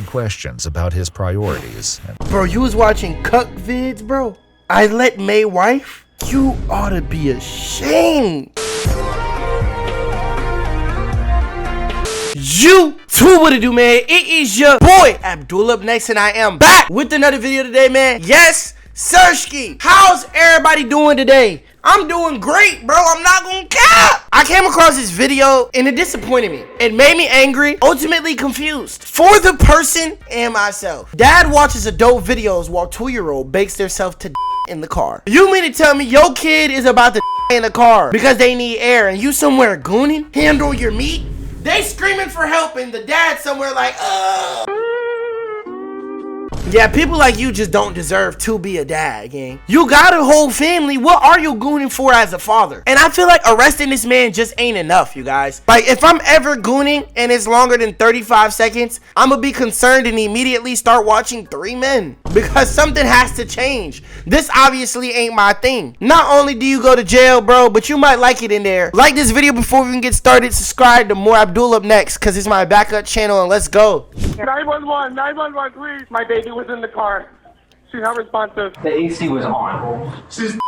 asking questions about his priorities. Bro, you was watching cuck vids, bro? I let May wife? You ought to be ashamed. You too, what it do, man? It is your boy Abdul up next, and I am back with another video today, man. Yes, Sirski. How's everybody doing today? I'm doing great, bro. I'm not gonna cap. I came across this video and it disappointed me. It made me angry, ultimately confused for the person and myself. Dad watches adult videos while 2-year-old bakes themselves to in the car. You mean to tell me your kid is about to in the car because they need air and you somewhere gooning? Handle your meat? They screaming for help and the dad somewhere like, Yeah, people like you just don't deserve to be a dad, gang. You got a whole family. What are you gooning for as a father? And I feel like arresting this man just ain't enough, you guys. Like, if I'm ever gooning and it's longer than 35 seconds, I'm gonna be concerned and immediately start watching 3 Men. Because something has to change. This obviously ain't my thing. Not only do you go to jail, bro, but you might like it in there. Like this video before we even get started. Subscribe to More Abdul Up Next, because it's my backup channel, and let's go. 911, 911, please. My baby was in the car. She's not responsive. The AC was on. She's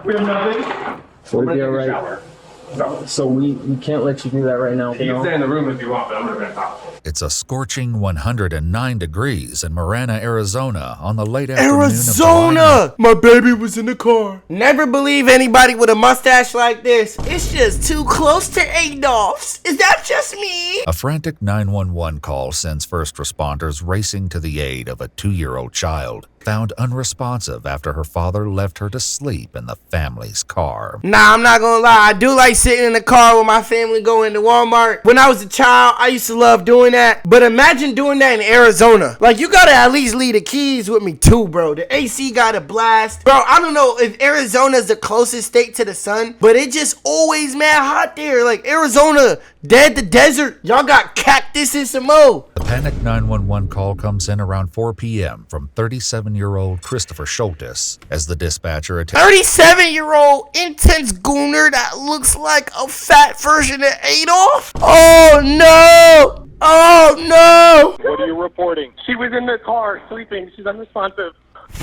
we have nothing. Would it be alright? So we can't let you do that right now. You can stay in the room if you want, but I'm not gonna talk. It's a scorching 109 degrees in Marana, Arizona on the late afternoon Arizona! My baby was in the car. Never believe anybody with a mustache like this. It's just too close to Adolf's. Is that just me? A frantic 911 call sends first responders racing to the aid of a 2-year-old child, found unresponsive after her father left her to sleep in the family's car. Nah, I'm not gonna lie. I do like sitting in the car with my family going to Walmart. When I was a child, I used to love doing that. But imagine doing that in Arizona. Like, you gotta at least leave the keys with me too, bro. The AC got a blast. Bro, I don't know if Arizona's the closest state to the sun, but it just always mad hot there. Like, Arizona, dead the desert. Y'all got cactus and some more. The panicked 911 call comes in around 4 p.m. from 37-year-old Christopher Schultes as the dispatcher attempts 37-year-old intense gooner that looks like a fat version of Adolf? Oh no! Oh no! What are you reporting? She was in the car sleeping. She's unresponsive.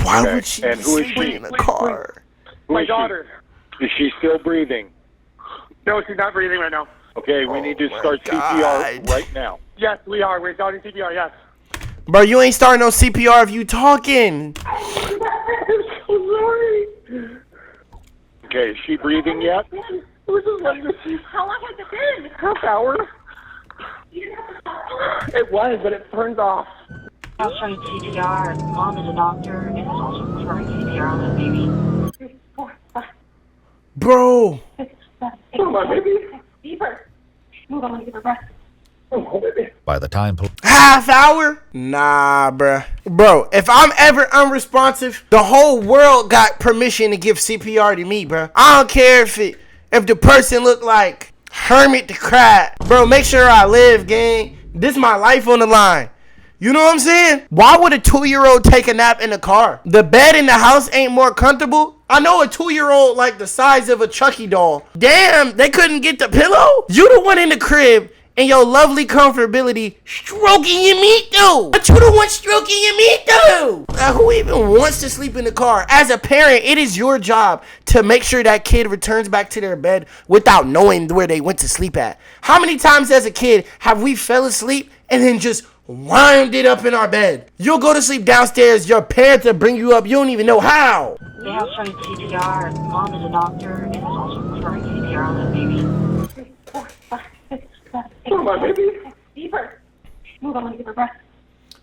Why Okay. would she And be who is sleeping she? in the car? My daughter. Is she still breathing? No, she's not breathing right now. Okay, we need to start God. CPR right now. Yes, we are. We're starting CPR, yes. Bro, you ain't starting no CPR if you talking. I'm so sorry. Okay, is she breathing yet? It was just like this. How long has it been? Half hour. It was, but it turns off. I'll show you CPR. Mom is a doctor and is also performing CPR on the baby. 3, 4, 5, Bro. 6, 7, 8. Come on, baby. Deeper. Move on, get her breath. Oh, baby. by the time Half hour? Nah, bruh. Bro, if I'm ever unresponsive, the whole world got permission to give CPR to me, bruh. I don't care if the person look like Hermit the Crab. Bro, make sure I live, gang. This is my life on the line. You know what I'm saying? Why would a 2-year-old take a nap in the car? The bed in the house ain't more comfortable? I know a 2-year-old like the size of a Chucky doll. Damn, they couldn't get the pillow? You the one in the crib and your lovely comfortability stroking your meat though. But you the one stroking your meat though. Who even wants to sleep in the car? As a parent, it is your job to make sure that kid returns back to their bed without knowing where they went to sleep at. How many times as a kid have we fell asleep and then just wound it up in our bed? You'll go to sleep downstairs, your parents will bring you up, you don't even know how. They have started CPR. Mom is a doctor and is also performing CPR on the baby. 3, 4, 5, 6, 7, 8. Come on, baby. Deeper. Move on, get her breath.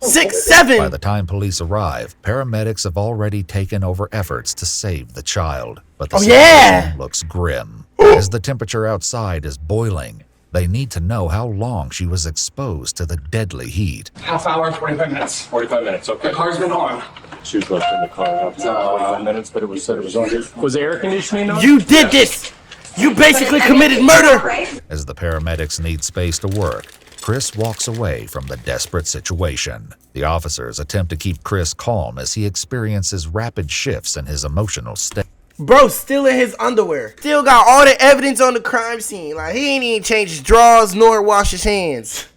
6, 7. By the time police arrive, paramedics have already taken over efforts to save the child. But the situation looks grim. As the temperature outside is boiling, they need to know how long she was exposed to the deadly heat. Half hour, 45 minutes. 45 minutes, okay. The car's been on. She was left in the car up to 45 minutes, but it was said it was on. Was the air conditioning on? You did this. You basically committed murder. As the paramedics need space to work, Chris walks away from the desperate situation. The officers attempt to keep Chris calm as he experiences rapid shifts in his emotional state. Bro, still in his underwear. Still got all the evidence on the crime scene. Like, he ain't even changed his drawers nor wash his hands.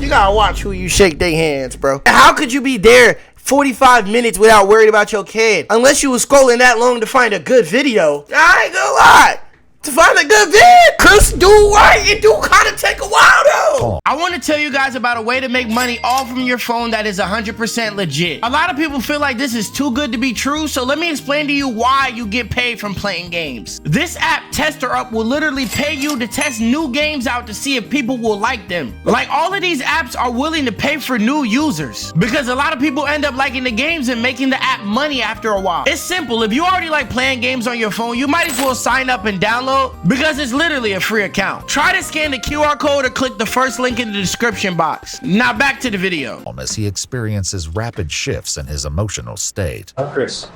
You gotta watch who you shake their hands, bro. How could you be there 45 minutes without worried about your kid? Unless you was scrolling that long to find a good video. I ain't gonna lie. To find a good vid, Chris, do right. It do kind of take a while, though. I want to tell you guys about a way to make money all from your phone that is 100% legit. A lot of people feel like this is too good to be true, so let me explain to you why you get paid from playing games. This app, Tester Up, will literally pay you to test new games out to see if people will like them. Like, all of these apps are willing to pay for new users because a lot of people end up liking the games and making the app money after a while. It's simple. If you already like playing games on your phone, you might as well sign up and download because it's literally a free account. Try to scan the QR code or click the first link in the description box. Now back to the video. As he experiences rapid shifts in his emotional state. Chris.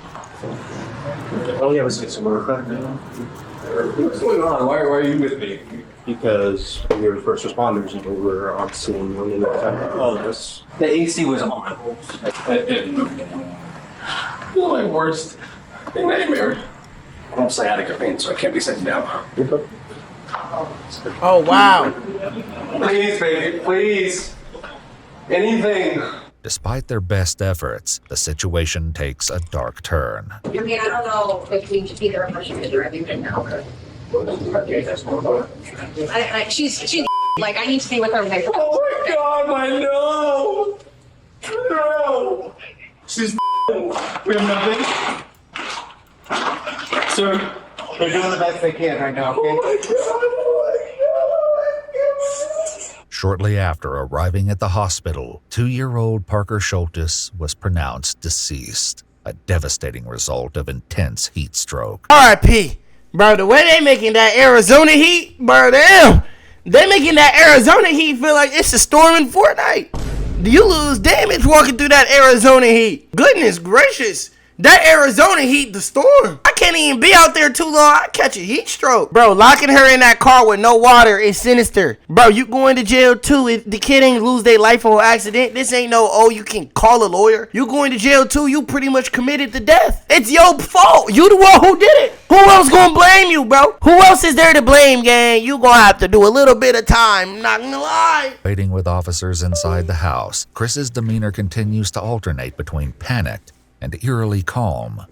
Oh yeah, let's get some more. What's going on? Why are you with me? Because we were first responders and we were on scene when you all this. The AC was on. My worst nightmare. I'm sciatica pain, so I can't be sitting down. Oh, wow. Please, baby, please. Anything. Despite their best efforts, the situation takes a dark turn. I mean, I don't know if we should be there or she could do everything now. She's like, I need to be with her. Like, Oh my God, I know. No. She's. We have nothing. Sir, they're doing the best they can right now, okay? Oh my God. Shortly after arriving at the hospital, 2-year-old Parker Schultes was pronounced deceased, a devastating result of intense heat stroke. R.I.P. Bro, the way they making that Arizona heat, bro, damn. They making that Arizona heat feel like it's a storm in Fortnite. You lose damage walking through that Arizona heat. Goodness gracious. That Arizona heat, the storm. I can't even be out there too long. I catch a heat stroke. Bro, locking her in that car with no water is sinister. Bro, you going to jail too. If the kid ain't lose their life on accident, this ain't no, oh, you can call a lawyer. You going to jail too. You pretty much committed the death. It's your fault. You the one who did it. Who else gonna blame you, bro? Who else is there to blame, gang? You gonna have to do a little bit of time. Not gonna lie. Waiting with officers inside the house, Chris's demeanor continues to alternate between panicked and eerily calm.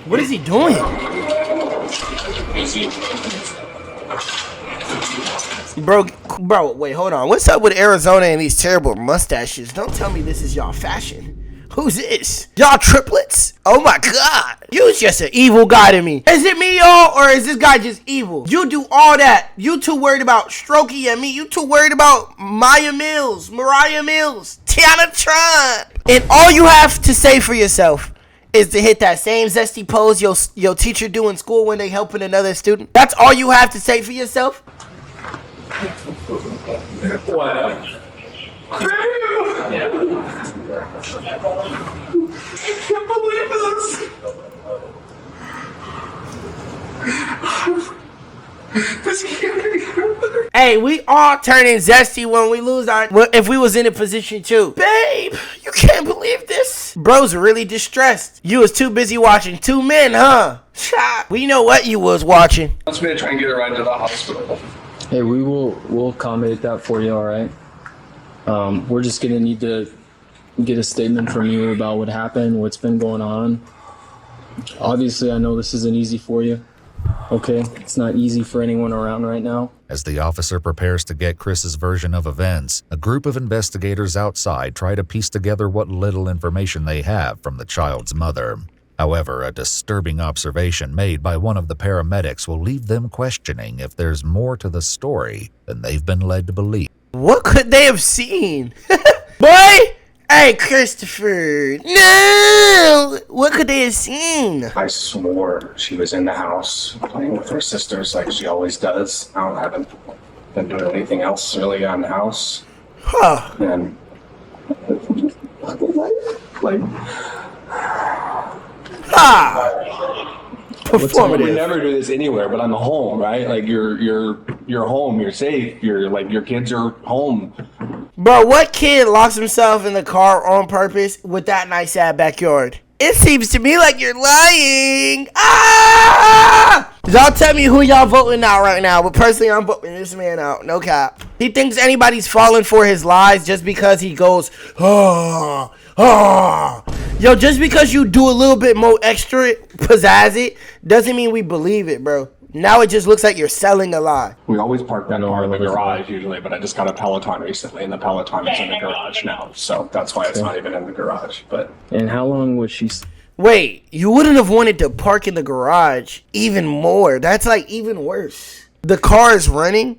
What is he doing? Bro, wait, hold on. What's up with Arizona and these terrible mustaches? Don't tell me this is y'all fashion. Who's this? Y'all triplets? Oh my God. You's just an evil guy to me. Is it me, y'all, or is this guy just evil? You do all that. You too worried about Strokey and me. You too worried about Mariah Mills, Tiana Tron. And all you have to say for yourself is to hit that same zesty pose your teacher do in school when they helping another student. That's all you have to say for yourself? What? I can't believe this. This can't be happening. Hey, we all turning zesty when we lose our... If we was in a position too. Babe, you can't believe this. Bro's really distressed. You was too busy watching two men, huh? We know what you was watching. Wants me to try and get her right to the hospital. Hey, we'll accommodate that for you, all right? We're just gonna need to get a statement from you about what happened, what's been going on. Obviously, I know this isn't easy for you. Okay, it's not easy for anyone around right now. As the officer prepares to get Chris's version of events, a group of investigators outside try to piece together what little information they have from the child's mother. However, a disturbing observation made by one of the paramedics will leave them questioning if there's more to the story than they've been led to believe. What could they have seen? Boy! Hey, Christopher! No! What could they have seen? I swore she was in the house playing with her sisters like she always does. I haven't been doing anything else really on the house. Huh. And like Performative. We never do this anywhere, but I'm home, right? Like you're home, you're safe, your kids are home. Bro, what kid locks himself in the car on purpose with that nice ass backyard? It seems to me like you're lying. Ah! Y'all tell me who y'all voting out right now. But personally, I'm voting this man out. No cap. He thinks anybody's falling for his lies just because he goes, oh, oh. Yo, just because you do a little bit more extra, pizzazz it, doesn't mean we believe it, bro. Now it just looks like you're selling a lie. We always park that car in the garage usually, but I just got a Peloton recently, and the Peloton is in the garage now, so that's why it's not even in the garage. But And how long was she? Wait, you wouldn't have wanted to park in the garage even more. That's like even worse. The car is running,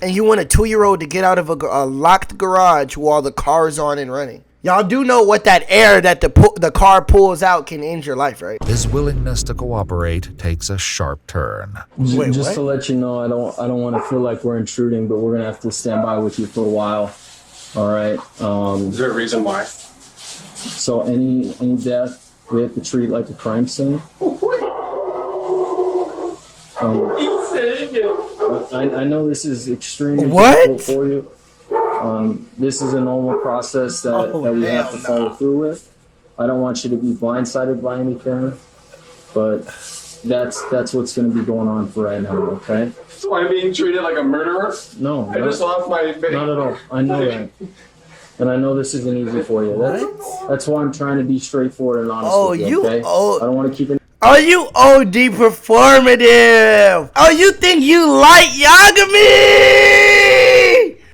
and you want a 2-year-old to get out of a locked garage while the car is on and running. Y'all do know what that air that the car pulls out can end your life, right? His willingness to cooperate takes a sharp turn. Wait, Just what? to let you know, I don't want to feel like we're intruding, but we're gonna have to stand by with you for a while. All right. is there a reason why? So any death we have to treat like a crime scene. I know this is extremely difficult for you. This is a normal process that we have to follow through with. I don't want you to be blindsided by anything, but that's what's going to be going on for right now, okay? So I'm being treated like a murderer? No, I just lost my video. not at all. I know that. And I know this isn't easy for you. That's why I'm trying to be straightforward and honest with you, okay? I don't want to keep it. Oh, you OD performative. Oh, you think you like Yagami?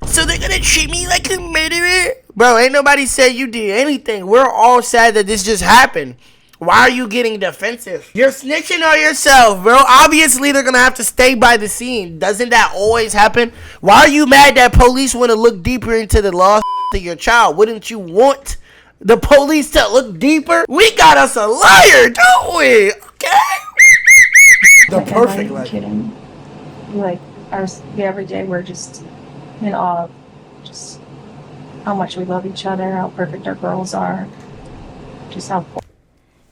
So they're gonna treat me like a murderer? Bro, ain't nobody said you did anything. We're all sad that this just happened. Why are you getting defensive? You're snitching on yourself, bro. Obviously, they're gonna have to stay by the scene. Doesn't that always happen? Why are you mad that police want to look deeper into the lost of your child? Wouldn't you want the police to look deeper? We got us a liar, don't we? Okay. The perfect liar. Kidding. Like every day we're just in awe of just how much we love each other, how perfect our girls are, just how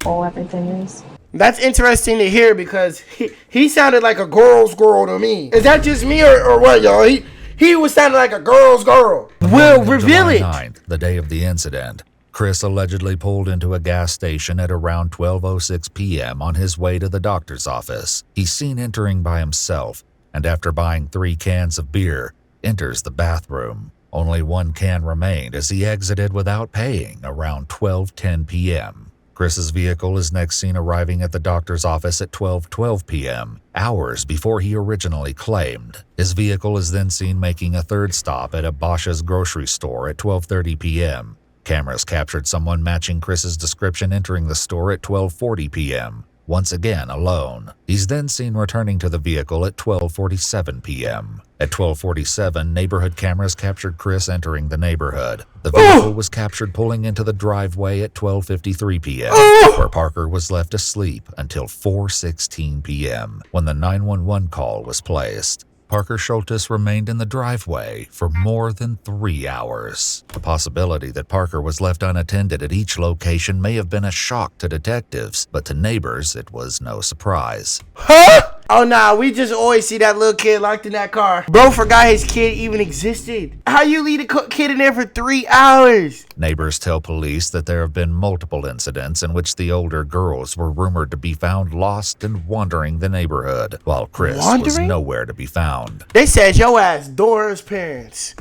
full everything is. That's interesting to hear because he sounded like a girl's girl to me. Is that just me or what, y'all? He was sounding like a girl's girl. We'll reveal it. July 9th, the day of the incident, Chris allegedly pulled into a gas station at around 12:06 p.m. on his way to the doctor's office. He's seen entering by himself, and after buying 3 cans of beer, enters the bathroom. Only 1 can remained as he exited without paying around 12:10 p.m. Chris's vehicle is next seen arriving at the doctor's office at 12:12 p.m., hours before he originally claimed. His vehicle is then seen making a 3rd stop at a Bosch's grocery store at 12:30 p.m. Cameras captured someone matching Chris's description entering the store at 12:40 p.m., once again alone. He's then seen returning to the vehicle at 12:47 p.m. At 12:47, neighborhood cameras captured Chris entering the neighborhood. The vehicle was captured pulling into the driveway at 12:53 p.m., where Parker was left asleep until 4:16 p.m., when the 911 call was placed. Parker Schultes remained in the driveway for more than 3 hours. The possibility that Parker was left unattended at each location may have been a shock to detectives, but to neighbors, it was no surprise. Huh? Oh, nah, we just always see that little kid locked in that car. Bro forgot his kid even existed. How you leave a kid in there for 3 hours? Neighbors tell police that there have been multiple incidents in which the older girls were rumored to be found lost and wandering the neighborhood, while Chris was nowhere to be found. They said your ass Dora's parents.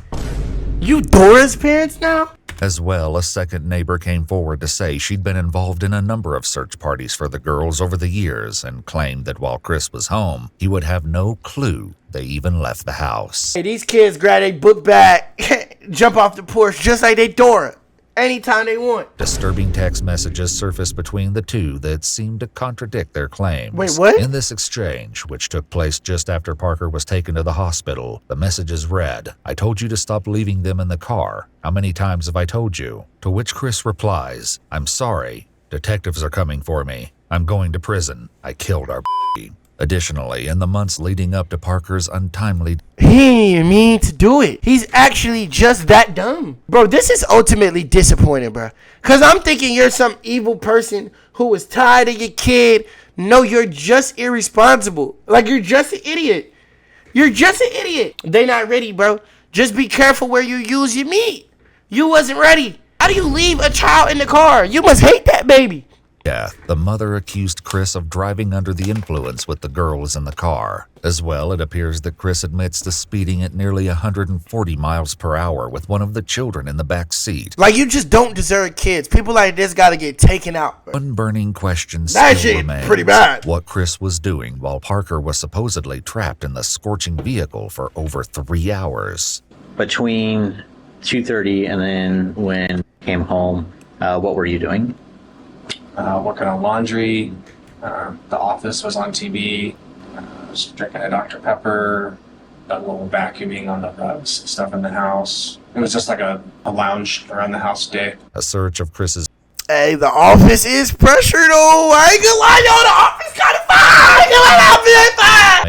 You Dora's parents now? As well, a second neighbor came forward to say she'd been involved in a number of search parties for the girls over the years and claimed that while Chris was home, he would have no clue they even left the house. Hey, these kids grab a book bag, jump off the porch just like they Dora. Anytime they want. Disturbing text messages surfaced between the two that seemed to contradict their claims. Wait, what? In this exchange, which took place just after Parker was taken to the hospital, the messages read, "I told you to stop leaving them in the car. How many times have I told you?" To which Chris replies, "I'm sorry. Detectives are coming for me. I'm going to prison. I killed our b****." Additionally, in the months leading up to Parker's untimely he didn't even mean to do it. He's actually just that dumb. Bro, this is ultimately disappointing, bro. Because I'm thinking you're some evil person who was tired of your kid. No, you're just irresponsible. Like, you're just an idiot. You're just an idiot. They not ready, bro. Just be careful where you use your meat. You wasn't ready. How do you leave a child in the car? You must hate that baby. death, the mother accused Chris of driving under the influence with the girls in the car. As well, it appears that Chris admits to speeding at nearly 140 miles per hour with one of the children in the back seat. Like, you just don't deserve kids. People like this gotta get taken out. One burning question That still shit remains. pretty bad. What Chris was doing while Parker was supposedly trapped in the scorching vehicle for over 3 hours. Between 2:30 and then when I came home, what were you doing? Working on laundry. The office was on TV. Was drinking a Dr. Pepper. Done a little vacuuming on the rugs, stuff in the house. It was just like a lounge around the house day. A search of Chris's Hey, the office is pressure though. I ain't gonna lie, yo, the office kind of fine.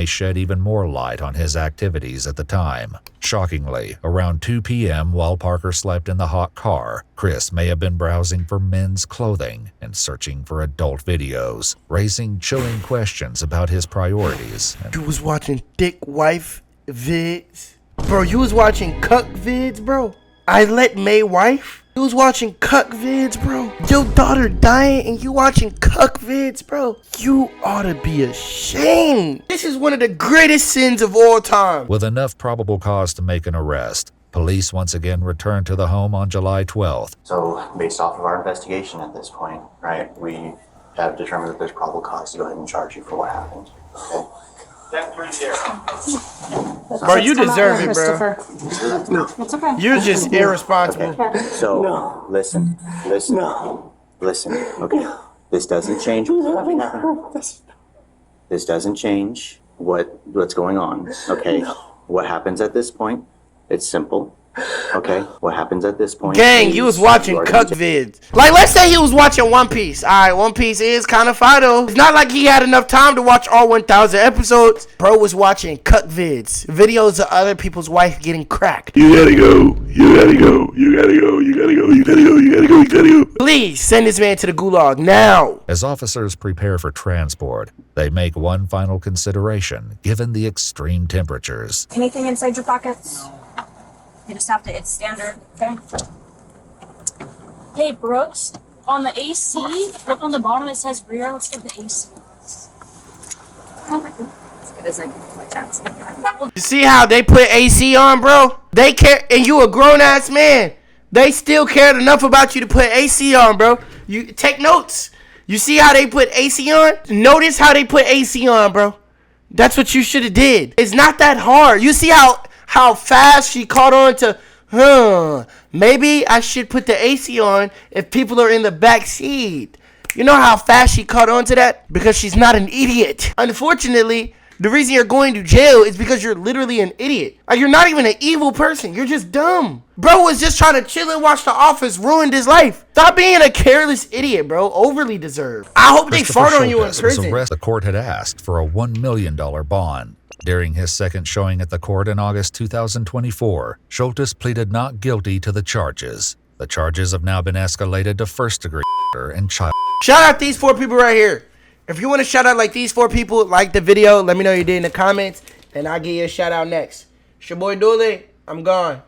may shed even more light on his activities at the time. Shockingly, around 2 p.m. while Parker slept in the hot car, Chris may have been browsing for men's clothing and searching for adult videos, raising chilling questions about his priorities. You was watching dick wife vids? Bro, you was watching cuck vids, bro? I let May wife? You was watching cuck vids, bro? Your daughter dying and you watching cuck vids, bro? You ought to be ashamed. This is one of the greatest sins of all time. With enough probable cause to make an arrest, police once again returned to the home on July 12th. So, based off of our investigation at this point, right, we have determined that there's probable cause to go ahead and charge you for what happened. Okay? Bro, you deserve it, bro. No. It's okay. You're just irresponsible. Okay. So, listen. Okay. This doesn't change This doesn't change what's going on. Okay. What happens at this point? It's simple. Okay, what happens at this point? Gang, you was watching cuck vids. Like, let's say he was watching One Piece. Alright, One Piece is kind of fire though. It's not like he had enough time to watch all 1,000 episodes. Bro was watching cuck vids. Videos of other people's wife getting cracked. You gotta go. You gotta go. You gotta go. You gotta go. You gotta go. You gotta go. You gotta go. Please send this man to the gulag now. As officers prepare for transport, they make one final consideration given the extreme temperatures. Anything inside your pockets? You just have to, it's standard, okay? Hey, Brooks, on the AC, look on the bottom, it says rear. Let's get the AC. As good as I can do my chance. You see how they put AC on, bro? They care, and you a grown-ass man. They still cared enough about you to put AC on, bro. You take notes. You see how they put AC on? Notice how they put AC on, bro. That's what you should have did. It's not that hard. You see how fast she caught on to, maybe I should put the AC on if people are in the back seat. You know how fast she caught on to that? Because she's not an idiot. Unfortunately, the reason you're going to jail is because you're literally an idiot. Like, you're not even an evil person. You're just dumb. Bro was just trying to chill and watch The Office, ruined his life. Stop being a careless idiot, bro. Overly deserved. I hope they fart on you in prison. The court had asked for a $1 million bond. During his second showing at the court in August 2024, Schultes pleaded not guilty to the charges. The charges have now been escalated to first-degree murder and child. Shout out these 4 people right here. If you want to shout out like these 4 people, like the video, let me know you did in the comments, and I'll give you a shout out next. It's your boy Dooley. I'm gone.